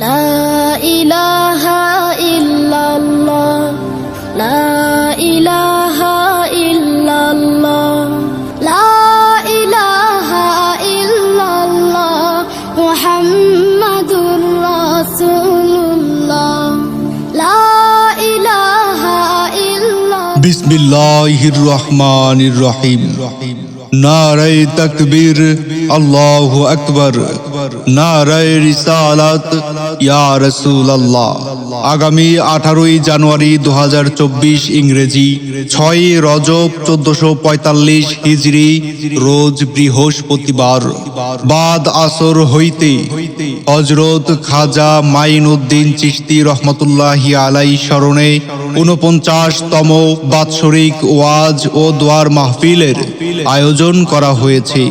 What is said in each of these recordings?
লা ইলাহা ইল্লাল্লাহ, লা ইলাহা ইল্লাল্লাহ, লা ইলাহা ইল্লাল্লাহ, মুহাম্মাদুর রাসূলুল্লাহ, লা ইলাহা ইল্লাল্লাহ। বিসমিল্লাহির রহমানির রহিম। নারায়ে তাকবীর, আল্লাহু আকবার। নারায়ে রিসালাত, ইয়া রাসূলুল্লাহ। আগামী 18ই জানুয়ারি 2024 ইংরেজি 6 রজব 1445 হিজরি, রোজ বৃহস্পতিবার, বাদ আসর হইতে হযরত খাজা মাইনউদ্দিন চিশতি রহমতুল্লাহি আলাইহি স্মরণে 49তম বাৎসরিক ওয়াজ ও দোয়ার মাহফিলের আয়োজন করা হয়েছে।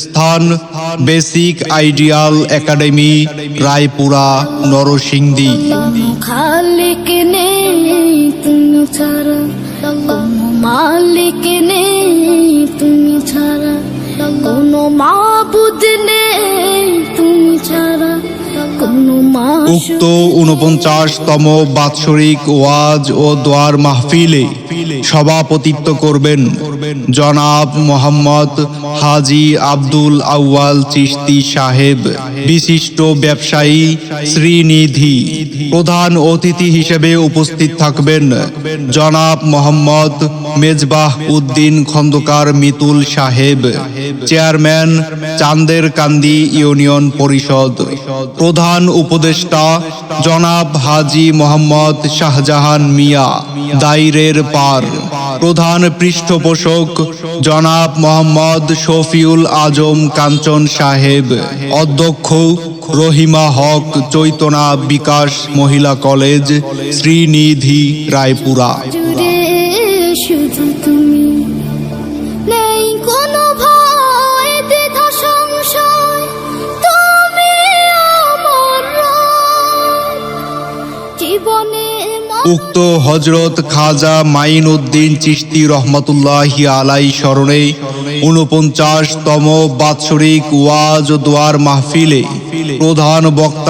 স্থান বেসিক আইডিয়াল একাডেমি, রায়পুরা, নরসিংদী। খালিক নেই তুমি ছাড়া, কোনো মালিক নেই তুমি ছাড়া, কোনো মাবুদ নেই তুমি ছাড়া, কোনো উক্ত 49তম বাৎসরিক ওয়াজ ও দোয়ার মাহফিলে সভাপতিত্ব করবেন জনাব মোহাম্মদ হাজী আব্দুল আউয়াল চিশতি সাহেব, বিশিষ্ট ব্যবসায়ী, শ্রীনিধি। প্রধান অতিথি হিসেবে উপস্থিত থাকবেন জনাব মোহাম্মদ মেজবাহ উদ্দিন খন্দকার মিতুল সাহেব, চেয়ারম্যান, চান্দের কান্দি ইউনিয়ন পরিষদ। প্রধান উপদেষ্টা জনাব হাজী মোহাম্মদ শাহজাহান মিয়া, দাইরের পার। প্রধান পৃষ্ঠপোষক জনাব মোহাম্মদ শফিউল আজম কাঞ্চন সাহেব। অধ্যক্ষ রহিমা হক, চৈতনা বিকাশ মহিলা কলেজ, শ্রীনিধি, রায়পুরা। জুড়ে শুধু তুমি, নেই কোনো ভয় দ্বিধা সংশয়, তুমি আমার রব, জীবনে উক্ত হযরত খাজা মাইনউদ্দিন চিশতি রহমতুল্লাহি আলাইহি স্মরণে 49তম বাৎসরিক ওয়াজ ও দোয়ার মাহফিলে প্রধান বক্তা